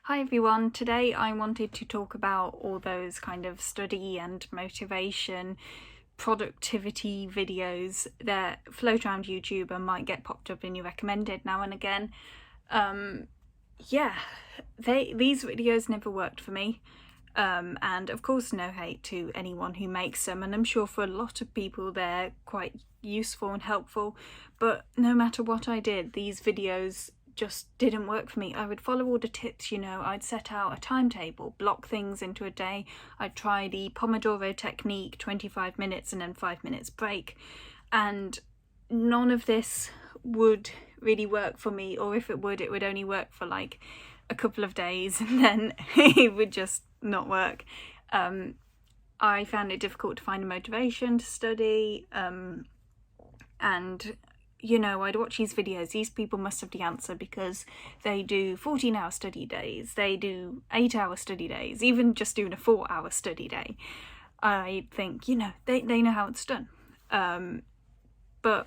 Hi everyone, today I wanted to talk about all those kind of study and motivation, productivity videos that float around YouTube and might get popped up in your recommended now and again. These videos never worked for me. And of course no hate to anyone who makes them, and I'm sure for a lot of people they're quite useful and helpful, but no matter what I did, these videos just didn't work for me. I would follow all the tips, I'd set out a timetable, block things into a day, I'd try the pomodoro technique, 25 minutes and then 5 minutes break, and none of this would really work for me, or if it would only work for like a couple of days and then it would just not work. I found it difficult to find a motivation to study, and I'd watch these videos. These people must have the answer because they do 14-hour study days, they do 8-hour study days, even just doing a 4-hour study day. I think, they know how it's done. But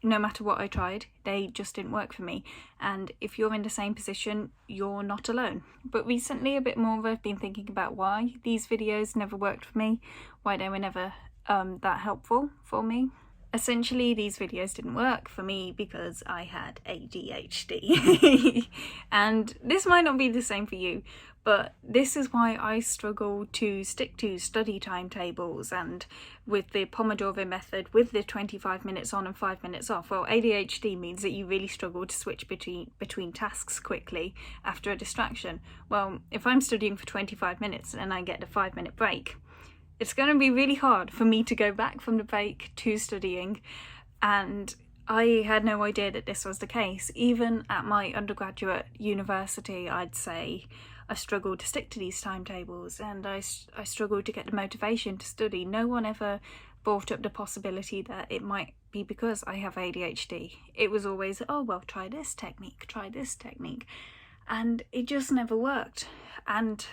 no matter what I tried, they just didn't work for me. And if you're in the same position, you're not alone. But recently, a bit more, I've been thinking about why these videos never worked for me, why they were never that helpful for me. Essentially, these videos didn't work for me because I had ADHD. And this might not be the same for you, but this is why I struggle to stick to study timetables and with the Pomodoro method, with the 25 minutes on and 5 minutes off. Well, ADHD means that you really struggle to switch between tasks quickly after a distraction. Well, if I'm studying for 25 minutes and I get a 5-minute break, it's going to be really hard for me to go back from the break to studying, and I had no idea that this was the case. Even at my undergraduate university, I'd say I struggled to stick to these timetables, and I struggled to get the motivation to study. No one ever brought up the possibility that it might be because I have ADHD. It was always, oh well, try this technique, and it just never worked. And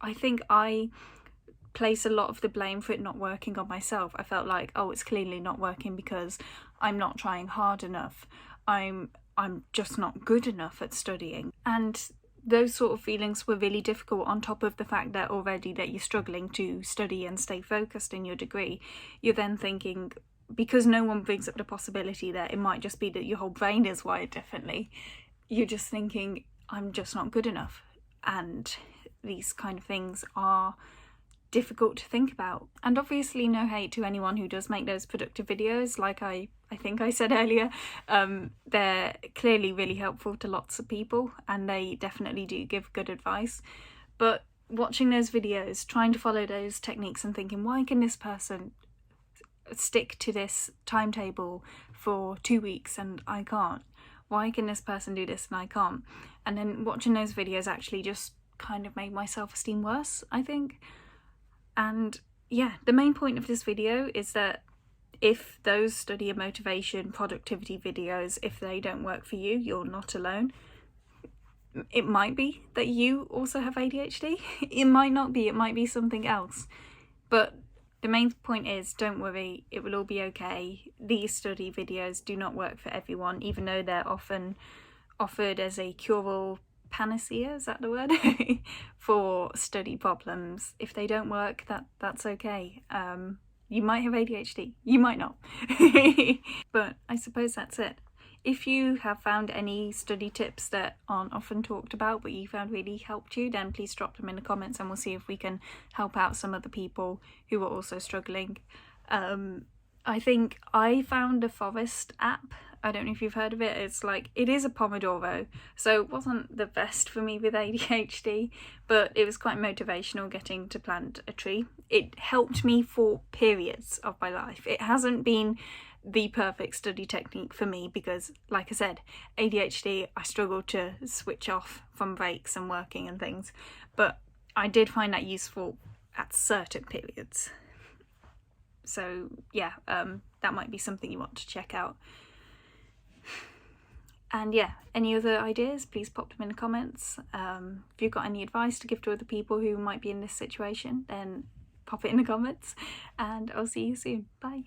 I think I place a lot of the blame for it not working on myself. I felt like, oh, it's clearly not working because I'm not trying hard enough. I'm just not good enough at studying. And those sort of feelings were really difficult, on top of the fact that already that you're struggling to study and stay focused in your degree. You're then thinking, because no one brings up the possibility that it might just be that your whole brain is wired differently, you're just thinking, I'm just not good enough. And these kind of things are difficult to think about. And obviously no hate to anyone who does make those productive videos. Like I think I said earlier, they're clearly really helpful to lots of people, and they definitely do give good advice. But watching those videos, trying to follow those techniques and thinking, why can this person stick to this timetable for 2 weeks and I can't? Why can this person do this and I can't? And then watching those videos actually just kind of made my self-esteem worse, I think. And yeah, the main point of this video is that if those study and motivation productivity videos, if they don't work for you, you're not alone. It might be that you also have ADHD. It might not be, it might be something else. But the main point is, don't worry, it will all be okay. These study videos do not work for everyone, even though they're often offered as a cure-all panacea, is that the word? For study problems. If they don't work, that's okay. You might have ADHD, you might not. But I suppose that's it. If you have found any study tips that aren't often talked about but you found really helped you, then please drop them in the comments and we'll see if we can help out some other people who are also struggling. I think I found a Forest app. I don't know if you've heard of it. It's like, it is a Pomodoro, so it wasn't the best for me with ADHD, but it was quite motivational getting to plant a tree. It helped me for periods of my life. It hasn't been the perfect study technique for me because, like I said, ADHD, I struggle to switch off from breaks and working and things, but I did find that useful at certain periods. So yeah, that might be something you want to check out. And yeah, any other ideas, please pop them in the comments. If you've got any advice to give to other people who might be in this situation, then pop it in the comments, and I'll see you soon. Bye.